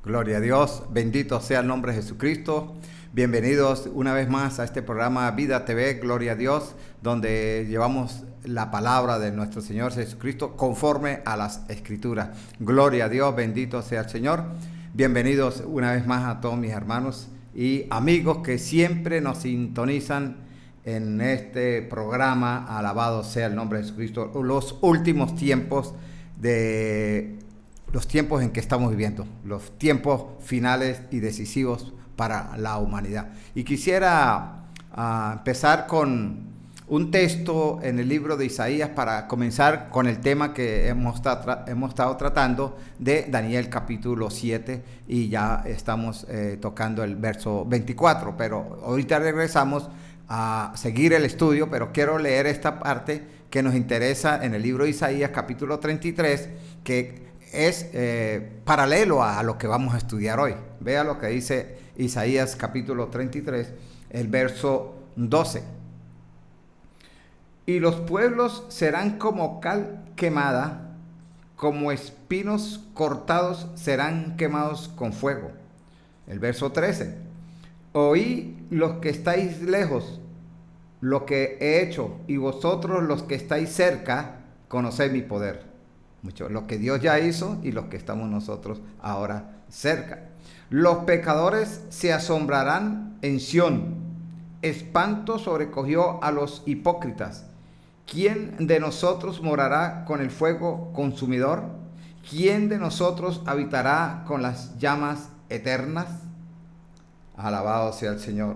Gloria a Dios, bendito sea el nombre de Jesucristo. Bienvenidos una vez más a este programa Vida TV, Gloria a Dios, donde llevamos la palabra de nuestro Señor Jesucristo conforme a las Escrituras. Gloria a Dios, bendito sea el Señor. Bienvenidos una vez más a todos mis hermanos y amigos que siempre nos sintonizan en este programa. Alabado sea el nombre de Jesucristo. Los últimos tiempos los tiempos en que estamos viviendo, los tiempos finales y decisivos para la humanidad. Y quisiera empezar con un texto en el libro de Isaías para comenzar con el tema que hemos estado tratando de Daniel capítulo 7 y ya estamos tocando el verso 24, pero ahorita regresamos a seguir el estudio, pero quiero leer esta parte que nos interesa en el libro de Isaías capítulo 33, que es paralelo a lo que vamos a estudiar hoy. Vea lo que dice Isaías capítulo 33, el verso 12. Y los pueblos serán como cal quemada, como espinos cortados serán quemados con fuego. El verso 13. Oí los que estáis lejos lo que he hecho, y vosotros los que estáis cerca, conoced mi poder. Mucho, lo que Dios ya hizo y los que estamos nosotros ahora cerca. Los pecadores se asombrarán en Sión. Espanto sobrecogió a los hipócritas. ¿Quién de nosotros morará con el fuego consumidor? ¿Quién de nosotros habitará con las llamas eternas? Alabado sea el Señor.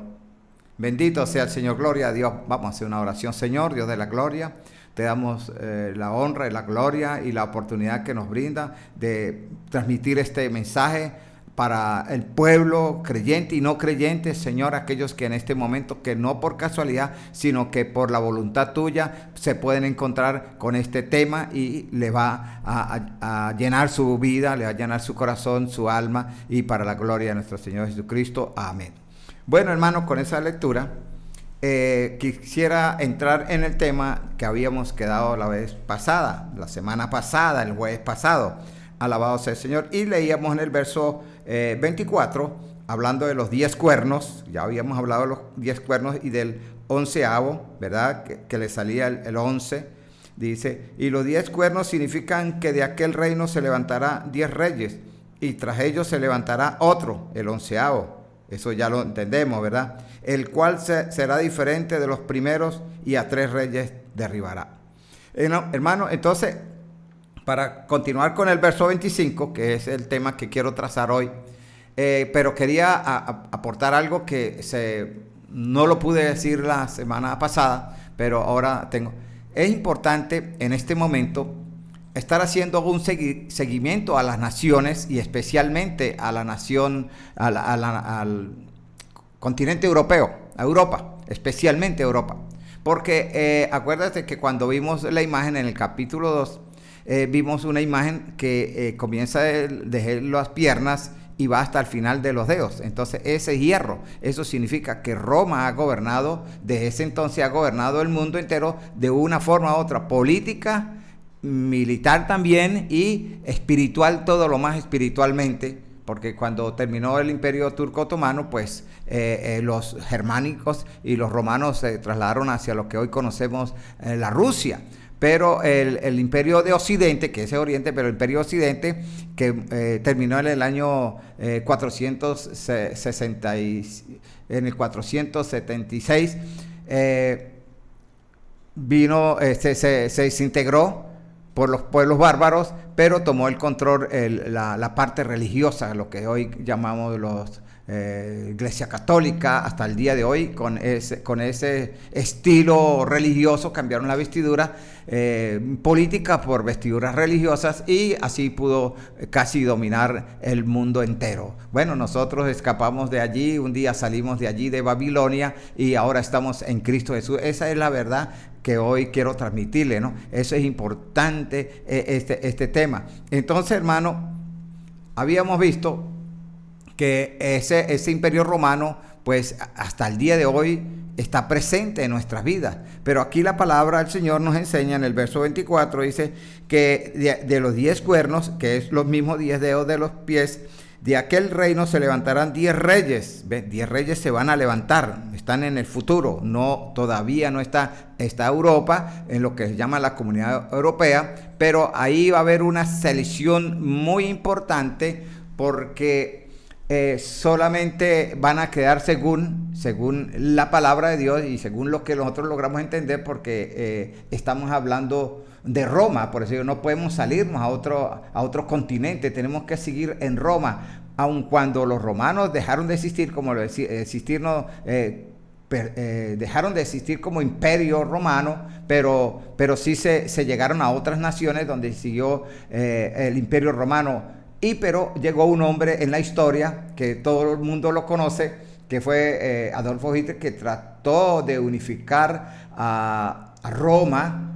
Bendito sea el Señor. Gloria a Dios. Vamos a hacer una oración. Señor, Dios de la gloria, te damos la honra y la gloria y la oportunidad que nos brinda de transmitir este mensaje para el pueblo creyente y no creyente, Señor, aquellos que en este momento, que no por casualidad, sino que por la voluntad tuya, se pueden encontrar con este tema y le va a llenar su vida, le va a llenar su corazón, su alma, y para la gloria de nuestro Señor Jesucristo. Amén. Bueno, hermanos, con esa lectura quisiera entrar en el tema que habíamos quedado la vez pasada, la semana pasada, el jueves pasado. Alabado sea el Señor. Y leíamos en el verso 24, hablando de los 10 cuernos. Ya habíamos hablado de los 10 cuernos y del 11avo, ¿verdad? Que le salía el 11. Dice, y los 10 cuernos significan que de aquel reino se levantará 10 reyes, y tras ellos se levantará otro, el 11avo. Eso ya lo entendemos, ¿verdad? El cual será diferente de los primeros, y a 3 reyes derribará. Hermano, entonces, para continuar con el verso 25, que es el tema que quiero trazar hoy, pero quería aportar algo que no lo pude decir la semana pasada, pero ahora tengo. Es importante en este momento estar haciendo un seguimiento a las naciones y especialmente a la nación, al continente europeo, a Europa, especialmente Europa. Porque acuérdate que cuando vimos la imagen en el capítulo 2, vimos una imagen que comienza desde las piernas y va hasta el final de los dedos. Entonces ese hierro, eso significa que Roma ha gobernado, desde ese entonces ha gobernado el mundo entero de una forma u otra, política, militar también y espiritual, todo lo más espiritualmente, porque cuando terminó el imperio turco otomano, pues los germánicos y los romanos se trasladaron hacia lo que hoy conocemos la Rusia. Pero el imperio de Occidente, que es el Oriente, pero el imperio Occidente, que terminó en el año 476, vino, se desintegró por los pueblos bárbaros, pero tomó el control la parte religiosa, lo que hoy llamamos los Iglesia Católica. Hasta el día de hoy, con ese estilo religioso, cambiaron la vestidura política por vestiduras religiosas, y así pudo casi dominar el mundo entero. Bueno, nosotros escapamos de allí, un día salimos de allí, de Babilonia, y ahora estamos en Cristo Jesús. Esa es la verdad que hoy quiero transmitirle, ¿no? Eso es importante, este tema. Entonces, hermano, habíamos visto que ese imperio romano, pues hasta el día de hoy está presente en nuestras vidas. Pero aquí la palabra del Señor nos enseña en el verso 24, dice que de los 10 cuernos, que es los mismos 10 dedos de los pies, de aquel reino se levantarán 10 reyes. 10 reyes se van a levantar, están en el futuro. No, todavía no está Europa en lo que se llama la Comunidad Europea, pero ahí va a haber una selección muy importante porque solamente van a quedar según la palabra de Dios y según lo que nosotros logramos entender, porque estamos hablando de Roma. Por eso no podemos salirnos a otro continente, tenemos que seguir en Roma, aun cuando los romanos dejaron de existir dejaron de existir como imperio romano, pero sí se llegaron a otras naciones donde siguió el imperio romano. Pero llegó un hombre en la historia que todo el mundo lo conoce, que fue Adolfo Hitler, que trató de unificar a Roma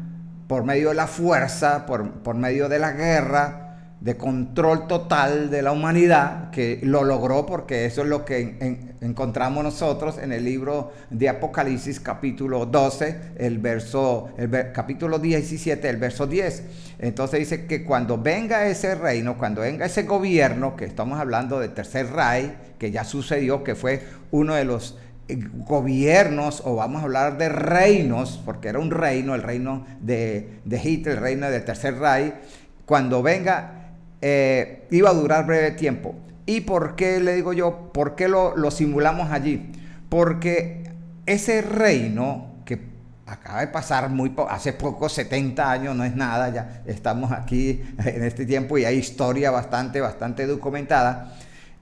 por medio de la fuerza, por medio de la guerra, de control total de la humanidad, que lo logró, porque eso es lo que encontramos nosotros en el libro de Apocalipsis capítulo 12, capítulo 17, el verso 10. Entonces dice que cuando venga ese reino, cuando venga ese gobierno, que estamos hablando del Tercer Reich, que ya sucedió, que fue uno de los gobiernos, o vamos a hablar de reinos, porque era un reino, el reino de Hitler, el reino del Tercer Reich, cuando venga, iba a durar breve tiempo. ¿Y por qué le digo yo? ¿Por qué lo simulamos allí? Porque ese reino que acaba de pasar hace poco, 70 años, no es nada, ya estamos aquí en este tiempo y hay historia bastante documentada.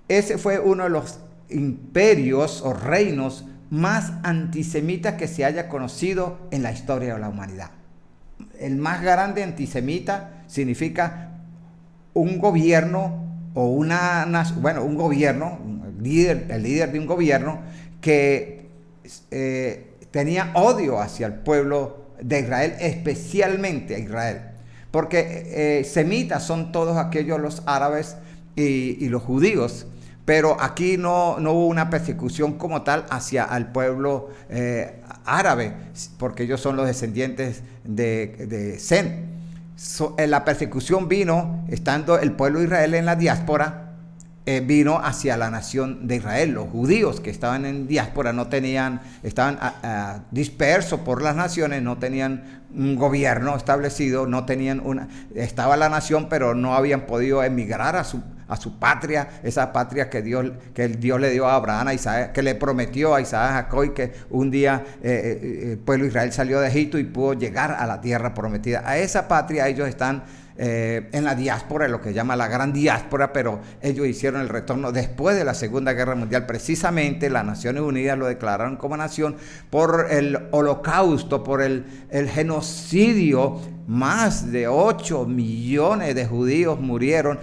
Ese fue uno de los imperios o reinos más antisemitas que se haya conocido en la historia de la humanidad. El más grande antisemita significa un gobierno o un gobierno, el líder de un gobierno que tenía odio hacia el pueblo de Israel, especialmente a Israel, porque semitas son todos aquellos, los árabes y los judíos. Pero aquí no hubo una persecución como tal hacia el pueblo árabe, porque ellos son los descendientes de Sem. La persecución vino, estando el pueblo de Israel en la diáspora, vino hacia la nación de Israel. Los judíos que estaban en diáspora estaban dispersos por las naciones, no tenían un gobierno establecido, estaba la nación, pero no habían podido emigrar a su patria, esa patria que Dios le dio a Abraham, a Isaac, que le prometió a Isaac, a Jacob, y que un día el pueblo de Israel salió de Egipto y pudo llegar a la tierra prometida. A esa patria ellos están en la diáspora, lo que llama la gran diáspora, pero ellos hicieron el retorno después de la Segunda Guerra Mundial. Precisamente las Naciones Unidas lo declararon como nación por el holocausto, por el genocidio. Más de 8 millones de judíos murieron.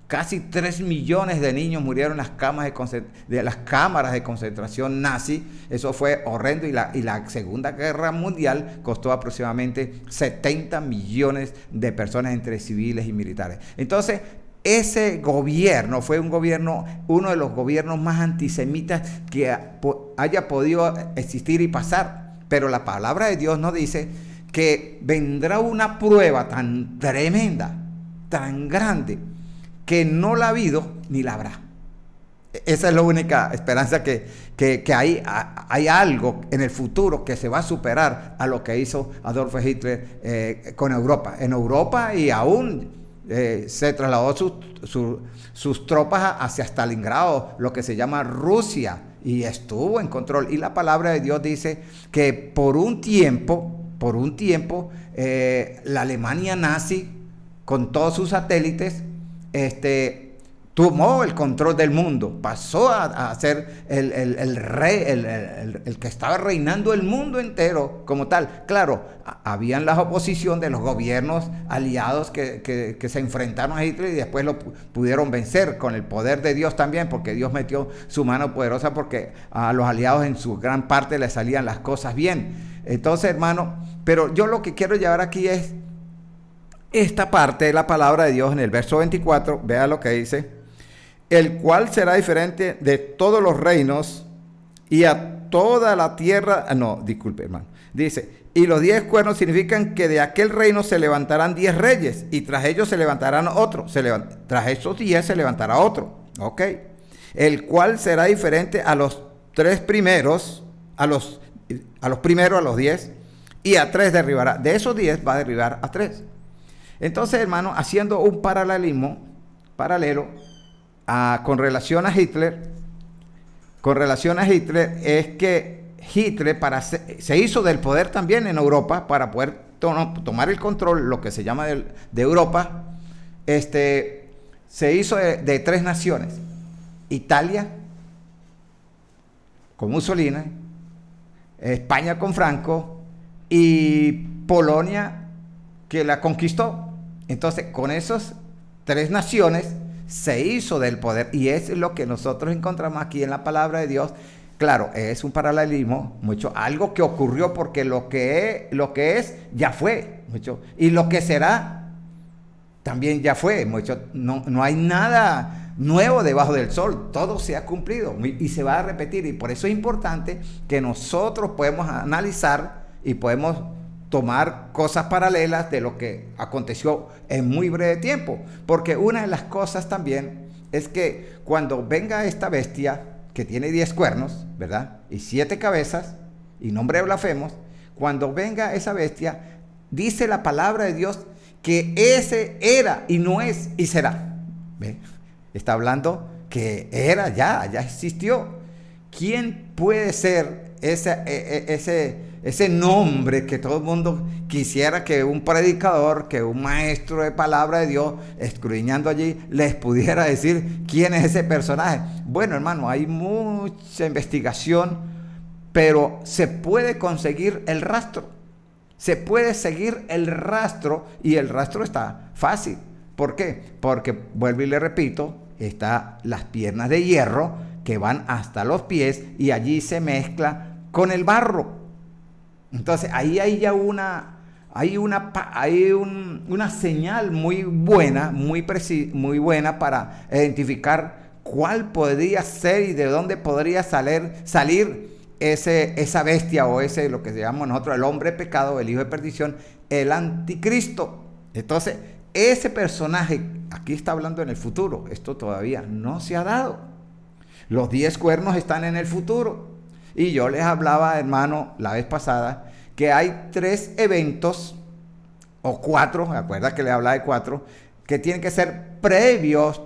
Casi 3 millones de niños murieron en las cámaras de concentración nazi. Eso fue horrendo, y la Segunda Guerra Mundial costó aproximadamente 70 millones de personas entre civiles y militares. Entonces, ese gobierno fue uno de los gobiernos más antisemitas que haya podido existir y pasar. Pero la palabra de Dios nos dice que vendrá una prueba tan tremenda, tan grande, que no la ha habido ni la habrá. Esa es la única esperanza que hay algo en el futuro que se va a superar a lo que hizo Adolf Hitler con Europa. En Europa, y aún se trasladó sus tropas hacia Stalingrado, lo que se llama Rusia, y estuvo en control. Y la palabra de Dios dice que por un tiempo, la Alemania nazi, con todos sus satélites, tomó el control del mundo, pasó a ser el rey, el que estaba reinando el mundo entero como tal. Claro, habían la oposición de los gobiernos aliados que se enfrentaron a Hitler y después lo pudieron vencer con el poder de Dios también, porque Dios metió su mano poderosa, porque a los aliados en su gran parte les salían las cosas bien. Entonces, hermano, pero yo lo que quiero llevar aquí es esta parte de la palabra de Dios en el verso 24, vea lo que dice: el cual será diferente de todos los reinos y a toda la tierra, no, disculpe hermano, dice, y los 10 cuernos significan que de aquel reino se levantarán 10 reyes, y tras ellos se levantarán otro, tras esos 10 se levantará otro, ok, el cual será diferente a los 3 primeros, a los primeros, a los 10, y a 3 derribará, de esos 10 va a derribar a 3. Entonces, hermano, haciendo un paralelo con relación a Hitler, es que Hitler se hizo del poder también en Europa para poder tomar el control, lo que se llama de Europa. Se hizo de 3 naciones: Italia con Mussolini, España con Franco y Polonia, que la conquistó. Entonces, con esas 3 naciones se hizo del poder, y es lo que nosotros encontramos aquí en la palabra de Dios. Claro, es un paralelismo, algo que ocurrió, porque lo que es ya fue, y lo que será también ya fue, no hay nada nuevo debajo del sol, todo se ha cumplido y se va a repetir, y por eso es importante que nosotros podemos analizar y podemos tomar cosas paralelas de lo que aconteció en muy breve tiempo, porque una de las cosas también es que cuando venga esta bestia que tiene 10 cuernos, ¿verdad? Y 7 cabezas, y nombre de blasfemos, cuando venga esa bestia, dice la palabra de Dios que ese era y no es y será. ¿Ve? Está hablando que era, ya existió. ¿Quién puede ser ese nombre que todo el mundo quisiera que un predicador, que un maestro de palabra de Dios, escudriñando allí, les pudiera decir quién es ese personaje? Bueno, hermano, hay mucha investigación, pero se puede conseguir el rastro. Se puede seguir el rastro, y el rastro está fácil. ¿Por qué? Porque, vuelvo y le repito, están las piernas de hierro que van hasta los pies, y allí se mezcla con el barro. Entonces ahí hay ya una señal muy buena, muy buena para identificar cuál podría ser y de dónde podría salir esa bestia, o lo que llamamos nosotros el hombre de pecado, el hijo de perdición, el anticristo. Entonces ese personaje, aquí está hablando en el futuro, esto todavía no se ha dado. Los 10 cuernos están en el futuro. Y yo les hablaba, hermano, la vez pasada, que hay 3 eventos, o 4, ¿me acuerdas que les hablaba de 4? Que tienen que ser previos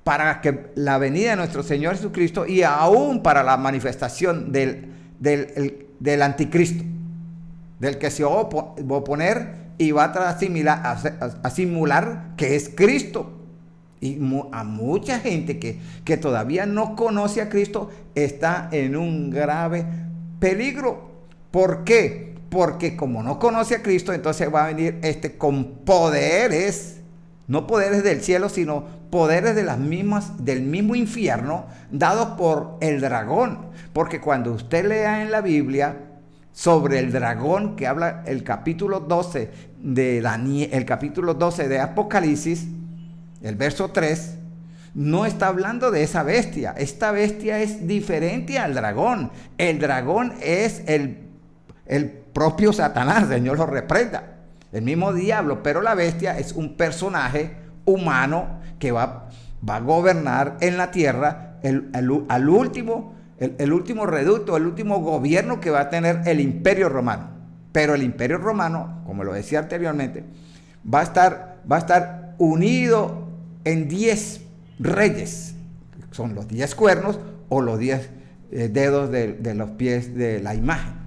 para que la venida de nuestro Señor Jesucristo, y aún para la manifestación del anticristo, del que se va a oponer y va a simular que es Cristo. Y a mucha gente que todavía no conoce a Cristo está en un grave peligro. ¿Por qué? Porque como no conoce a Cristo, entonces va a venir con poderes, no poderes del cielo, sino poderes del mismo infierno, dados por el dragón. Porque cuando usted lea en la Biblia sobre el dragón, que habla el capítulo 12 de Apocalipsis, el verso 3, no está hablando de esa bestia. Esta bestia es diferente al dragón. El dragón es el propio Satanás, Señor lo reprenda, el mismo diablo, pero la bestia es un personaje humano que va a gobernar en la tierra el último reducto, el último gobierno que va a tener el Imperio Romano. Pero el Imperio Romano, como lo decía anteriormente, va a estar unido en 10 reyes. Son los 10 cuernos o los 10 dedos de los pies de la imagen.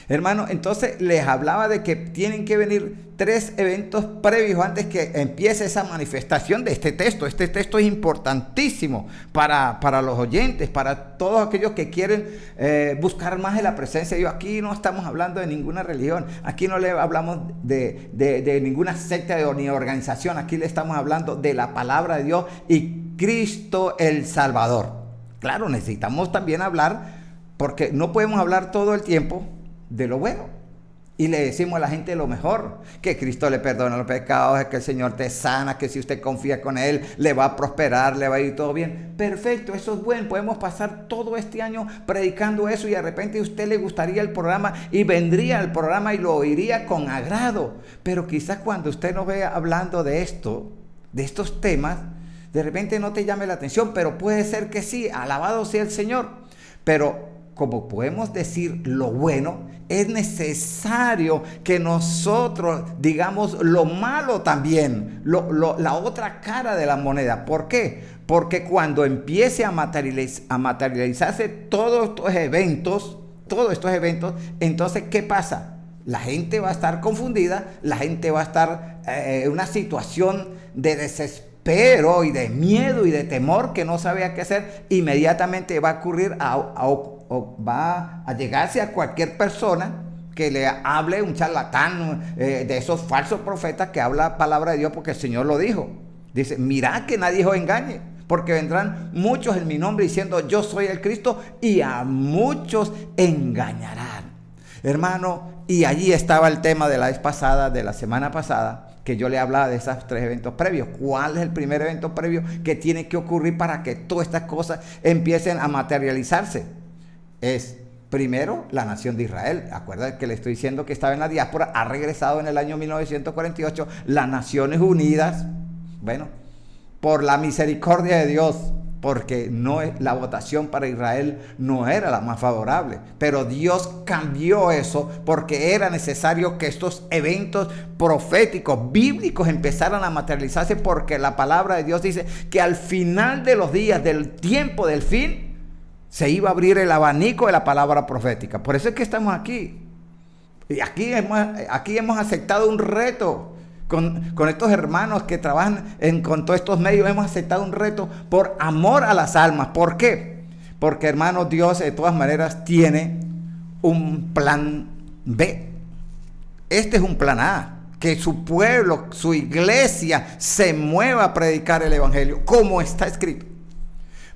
Hermano, entonces les hablaba de que tienen que venir 3 eventos previos antes que empiece esa manifestación de este texto. Este texto es importantísimo para los oyentes, para todos aquellos que quieren buscar más de la presencia de Dios. Aquí no estamos hablando de ninguna religión, aquí no le hablamos de ninguna secta ni organización, aquí le estamos hablando de la palabra de Dios y Cristo el Salvador. Claro, necesitamos también hablar, porque no podemos hablar todo el tiempo de lo bueno. Y le decimos a la gente lo mejor, que Cristo le perdona los pecados, que el Señor te sana, que si usted confía con Él, le va a prosperar, le va a ir todo bien. Perfecto, eso es bueno. Podemos pasar todo este año predicando eso y de repente a usted le gustaría el programa y vendría al programa y lo oiría con agrado. Pero quizás cuando usted nos vea hablando de esto, de estos temas, de repente no te llame la atención, pero puede ser que sí, alabado sea el Señor. Pero como podemos decir lo bueno, es necesario que nosotros digamos lo malo también, la otra cara de la moneda. ¿Por qué? Porque cuando empiece a materializarse todos estos eventos, entonces, ¿qué pasa? La gente va a estar confundida, la gente va a estar en una situación de desespero y de miedo y de temor que no sabe qué hacer. Inmediatamente va a ocurrir o va a llegarse a cualquier persona que le hable, un charlatán de esos falsos profetas que habla palabra de Dios porque el Señor lo dijo. Dice, mirad que nadie os engañe, porque vendrán muchos en mi nombre diciendo yo soy el Cristo y a muchos engañarán. Hermano, y allí estaba el tema de la vez pasada, de la semana pasada, que yo le hablaba de esos 3 eventos previos. ¿Cuál es el primer evento previo que tiene que ocurrir para que todas estas cosas empiecen a materializarse? Es primero la nación de Israel. Acuérdate que le estoy diciendo que estaba en la diáspora, ha regresado en el año 1948, las Naciones Unidas, bueno, por la misericordia de Dios, porque la votación para Israel no era la más favorable, pero Dios cambió eso porque era necesario que estos eventos proféticos, bíblicos empezaran a materializarse, porque la palabra de Dios dice que al final de los días, del tiempo del fin, se iba a abrir el abanico de la palabra profética. Por eso es que estamos aquí. Y aquí hemos aceptado un reto con estos hermanos que trabajan con todos estos medios. Hemos aceptado un reto por amor a las almas. ¿Por qué? Porque, hermanos, Dios de todas maneras tiene un plan B. Este es un plan A. Que su pueblo, su iglesia se mueva a predicar el evangelio como está escrito.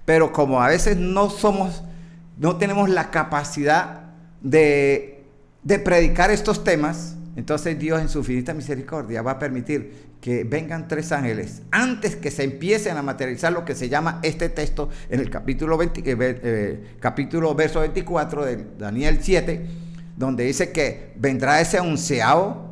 Pero como a veces no tenemos la capacidad de predicar estos temas, entonces Dios en su infinita misericordia va a permitir que vengan 3 ángeles antes que se empiecen a materializar lo que se llama este texto en el capítulo verso 24 de Daniel 7, donde dice que vendrá ese 11º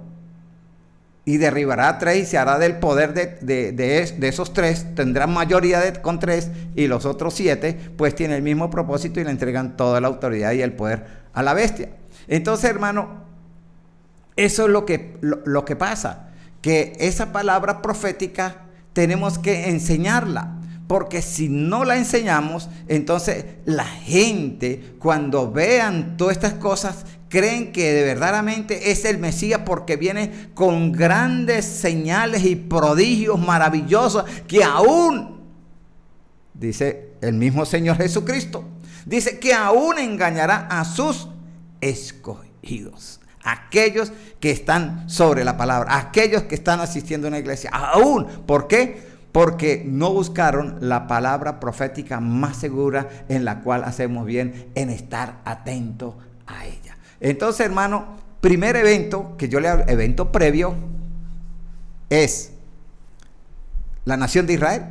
y derribará a 3 y se hará del poder de esos 3, tendrán mayoría con 3 y los otros 7 pues tienen el mismo propósito y le entregan toda la autoridad y el poder a la bestia. Entonces, hermano, eso es lo que pasa, que esa palabra profética tenemos que enseñarla, porque si no la enseñamos, entonces la gente cuando vean todas estas cosas creen que de verdaderamente es el Mesías, porque viene con grandes señales y prodigios maravillosos que aún, dice el mismo Señor Jesucristo, dice que aún engañará a sus escogidos, aquellos que están sobre la palabra, aquellos que están asistiendo a una iglesia, aún. ¿Por qué? Porque no buscaron la palabra profética más segura, en la cual hacemos bien en estar atentos a ella. Entonces, hermano, primer evento que yo le hablo, evento previo, es la nación de Israel.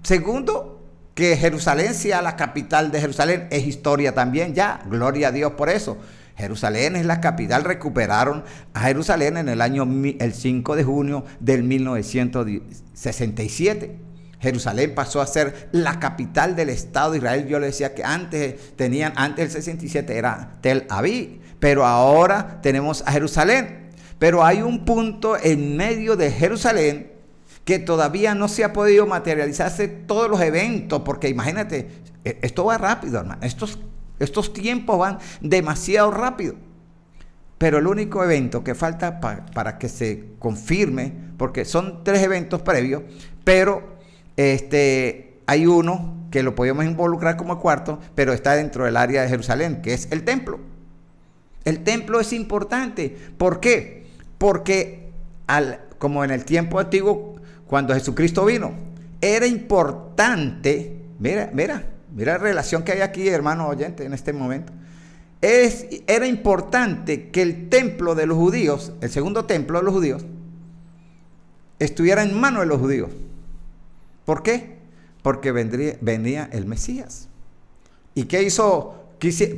Segundo, que Jerusalén sea la capital de Jerusalén, es historia también ya, gloria a Dios por eso. Jerusalén es la capital, recuperaron a Jerusalén en el 5 de junio del 1967. Jerusalén pasó a ser la capital del Estado de Israel. Yo le decía que antes del 67 era Tel Aviv, pero ahora tenemos a Jerusalén. Pero hay un punto en medio de Jerusalén que todavía no se ha podido materializarse todos los eventos, porque imagínate, esto va rápido, hermano. Estos tiempos van demasiado rápido. Pero el único evento que falta para que se confirme, porque son 3 eventos previos, pero hay uno que lo podemos involucrar como el cuarto, pero está dentro del área de Jerusalén, que es el templo. El templo es importante. ¿Por qué? Porque como en el tiempo antiguo, cuando Jesucristo vino, era importante, mira la relación que hay aquí, hermano oyente, en este momento. era importante que el templo de los judíos, el segundo templo de los judíos, estuviera en manos de los judíos. ¿Por qué? Porque venía el Mesías. ¿Y qué hizo?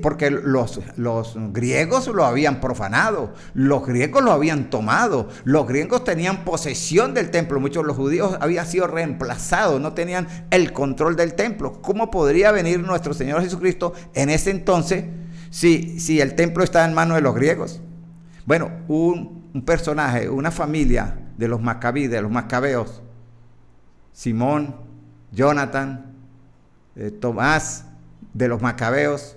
Porque los griegos lo habían profanado, los griegos lo habían tomado, los griegos tenían posesión del templo, muchos de los judíos habían sido reemplazados, no tenían el control del templo. ¿Cómo podría venir nuestro Señor Jesucristo en ese entonces si el templo estaba en manos de los griegos? Bueno, un personaje, una familia de los Macabíes, de los Macabeos, Simón, Jonathan, Tomás, de los Macabeos,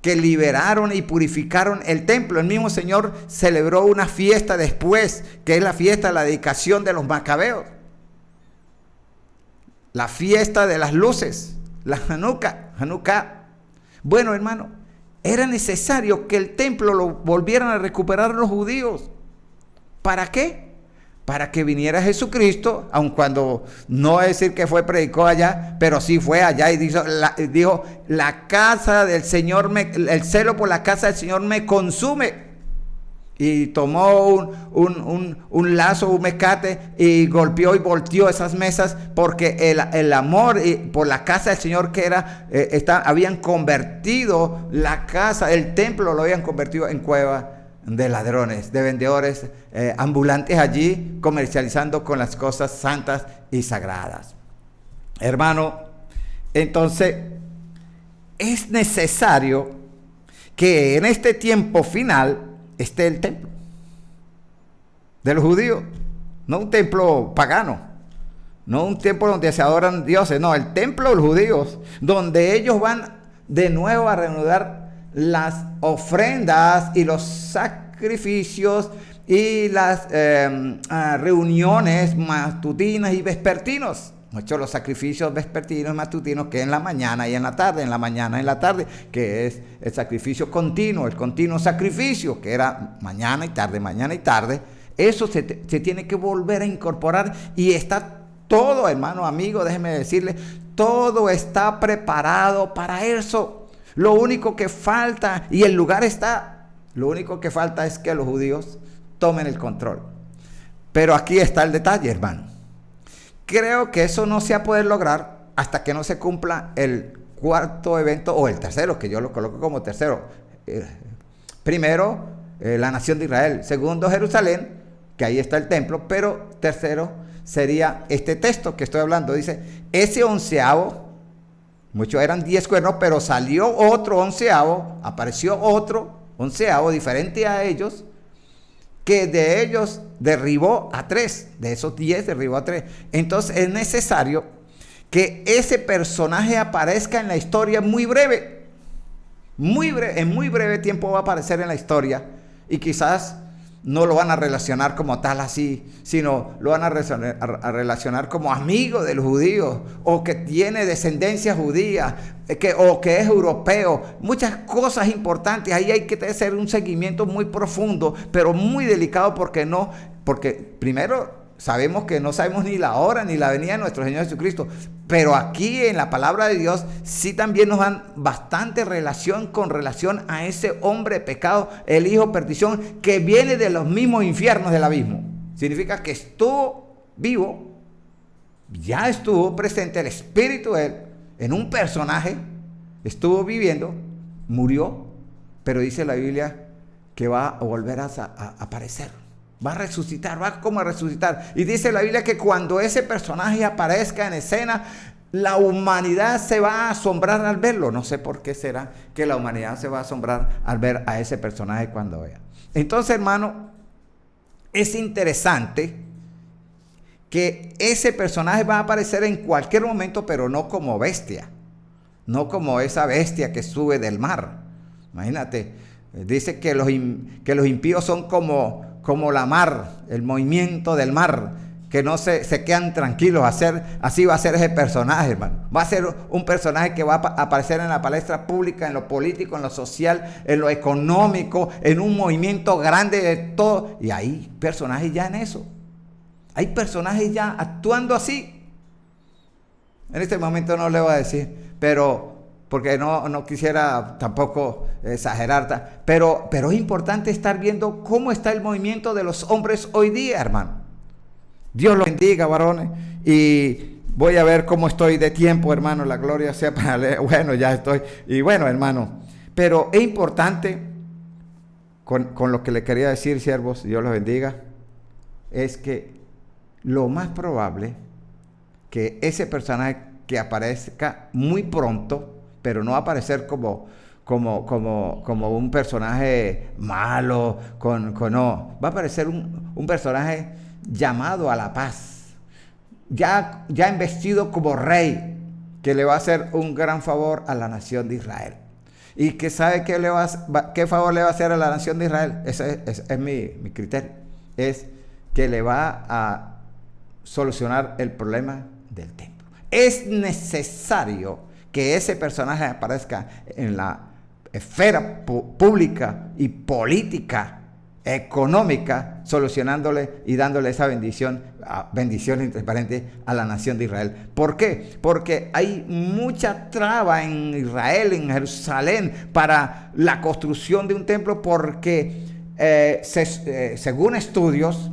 que liberaron y purificaron el templo. El mismo Señor celebró una fiesta después, que es la fiesta de la dedicación de los Macabeos, la fiesta de las luces, la Hanukkah. Bueno, hermano, era necesario que el templo lo volvieran a recuperar los judíos. ¿Para qué? Para que viniera Jesucristo, aun cuando no es decir que predicó allá, pero sí fue allá y dijo, la casa del Señor, el celo por la casa del Señor me consume. Y tomó un lazo, un mecate, y golpeó y volteó esas mesas, porque el amor por la casa del Señor que habían convertido la casa, el templo lo habían convertido en cueva de ladrones, de vendedores ambulantes allí, comercializando con las cosas santas y sagradas. Hermano, entonces es necesario que en este tiempo final esté el templo de los judíos, no un templo pagano, no un templo donde se adoran dioses, no, el templo de los judíos, donde ellos van de nuevo a reanudar las ofrendas y los sacrificios y las reuniones matutinas y vespertinos. Muchos los sacrificios vespertinos y matutinos, que en la mañana y en la tarde, en la mañana y en la tarde, que es el sacrificio continuo, el continuo sacrificio, que era mañana y tarde. Eso se tiene que volver a incorporar, y está todo, hermano, amigo, déjeme decirle, todo está preparado para eso. Lo único que falta, y el lugar está, lo único que falta es que los judíos tomen el control. Pero aquí está el detalle, hermano. Creo que eso no se va a poder lograr hasta que no se cumpla el cuarto evento, o el tercero, que yo lo coloco como tercero. Primero, la nación de Israel. Segundo, Jerusalén, que ahí está el templo. Pero tercero sería este texto que estoy hablando. Dice, ese onceavo, muchos eran 10 cuernos, pero salió otro onceavo, apareció otro onceavo diferente a ellos, que de ellos derribó a 3, de esos 10 derribó a 3. Entonces es necesario que ese personaje aparezca en la historia muy breve, en muy breve tiempo va a aparecer en la historia, y quizás no lo van a relacionar como tal así, sino lo van a relacionar como amigo del judío, o que tiene descendencia judía, o que es europeo. Muchas cosas importantes. Ahí hay que hacer un seguimiento muy profundo, pero muy delicado, porque primero sabemos que no sabemos ni la hora ni la venida de nuestro Señor Jesucristo, pero aquí en la palabra de Dios sí también nos dan bastante relación a ese hombre de pecado, el hijo de perdición, que viene de los mismos infiernos del abismo. Significa que estuvo vivo, ya estuvo presente el espíritu de él en un personaje, estuvo viviendo, murió, pero dice la Biblia que va a volver a aparecer. Va a resucitar, va como a resucitar. Y dice la Biblia que cuando ese personaje aparezca en escena, la humanidad se va a asombrar al verlo. No sé por qué será que la humanidad se va a asombrar al ver a ese personaje cuando vea. Entonces, hermano, es interesante que ese personaje va a aparecer en cualquier momento, pero no como bestia. No como esa bestia que sube del mar. Imagínate, dice que los impíos son como la mar, el movimiento del mar, que no se quedan tranquilos. Así va a ser ese personaje, hermano. Va a ser un personaje que va a aparecer en la palestra pública, en lo político, en lo social, en lo económico, en un movimiento grande de todo. Y hay personajes ya en eso. Hay personajes ya actuando así. En este momento no le voy a decir, pero porque no quisiera tampoco exagerar, pero es importante estar viendo cómo está el movimiento de los hombres hoy día, hermano. Dios los bendiga, varones, y voy a ver cómo estoy de tiempo, hermano, la gloria sea para leer. Bueno, ya estoy, y bueno, hermano, pero es importante, con lo que le quería decir, siervos, Dios los bendiga, es que lo más probable que ese personaje que aparezca muy pronto, pero no va a aparecer como un personaje malo, no, va a aparecer un personaje llamado a la paz, ya investido como rey, que le va a hacer un gran favor a la nación de Israel. Y que sabe qué favor le va a hacer a la nación de Israel. Ese es mi criterio. Es que le va a solucionar el problema del templo. Es necesario que ese personaje aparezca en la esfera pública y política, económica, solucionándole y dándole esa bendición transparente a la nación de Israel. ¿Por qué? Porque hay mucha traba en Israel, en Jerusalén, para la construcción de un templo, porque según estudios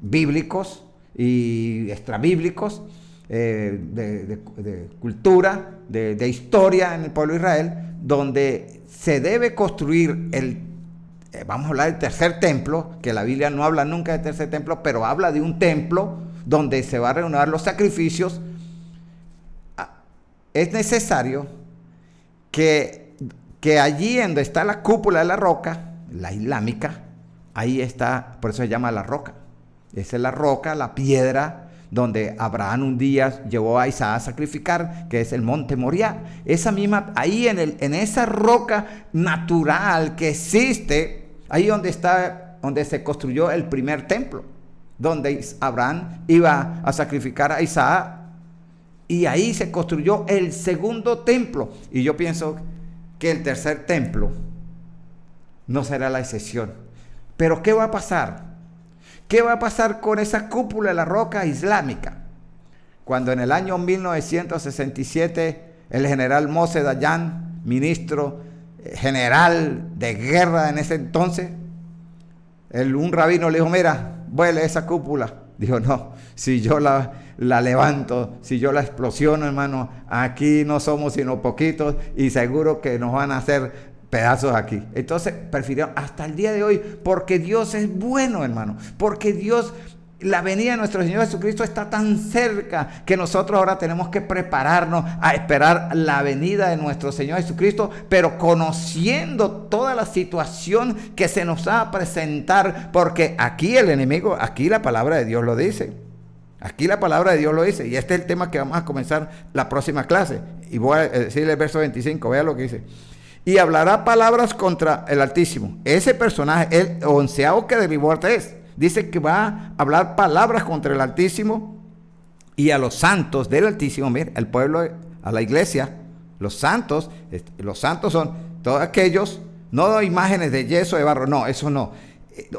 bíblicos y extrabíblicos, de cultura, de historia en el pueblo de Israel, donde se debe construir vamos a hablar del tercer templo, que la Biblia no habla nunca del tercer templo, pero habla de un templo donde se va a reunir los sacrificios. Es necesario que allí donde está la cúpula de la roca, la islámica, ahí está, por eso se llama la roca. Esa es la roca, la piedra, donde Abraham un día llevó a Isaac a sacrificar, que es el monte Moriah. Esa misma, ahí en esa roca natural que existe, ahí donde se construyó el primer templo, donde Abraham iba a sacrificar a Isaac, y ahí se construyó el segundo templo. Y yo pienso que el tercer templo no será la excepción. Pero ¿qué va a pasar? ¿Qué va a pasar con esa cúpula de la roca islámica? Cuando en el año 1967 el general Moshe Dayan, ministro general de guerra en ese entonces, un rabino le dijo: mira, vuele esa cúpula. Dijo: no, si yo la levanto, si yo la explosiono, hermano, aquí no somos sino poquitos y seguro que nos van a hacer pedazos aquí. Entonces prefirieron hasta el día de hoy, porque Dios es bueno, hermano, porque Dios, la venida de nuestro Señor Jesucristo está tan cerca, que nosotros ahora tenemos que prepararnos a esperar la venida de nuestro Señor Jesucristo, pero conociendo toda la situación que se nos va a presentar, porque aquí el enemigo, aquí la palabra de Dios lo dice. Aquí la palabra de Dios lo dice, y este es el tema que vamos a comenzar la próxima clase. Y voy a decirle el verso 25, vea lo que dice. Y hablará palabras contra el Altísimo. Ese personaje, el onceavo que derribó al rey, dice que va a hablar palabras contra el Altísimo y a los santos del Altísimo. Mira, el pueblo, a la iglesia, los santos son todos aquellos, no imágenes de yeso, de barro, no, eso no.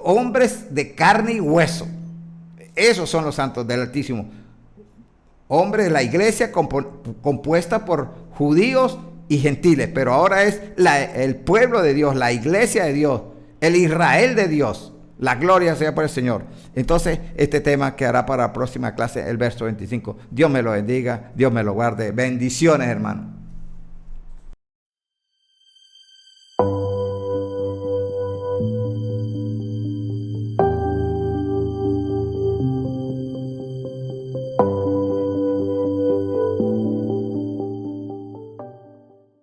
Hombres de carne y hueso. Esos son los santos del Altísimo. Hombres de la iglesia compuesta por judíos y gentiles, pero ahora es el pueblo de Dios, la iglesia de Dios, el Israel de Dios. La gloria sea por el Señor. Entonces, este tema quedará para la próxima clase, el verso 25. Dios me lo bendiga, Dios me lo guarde. Bendiciones, hermano.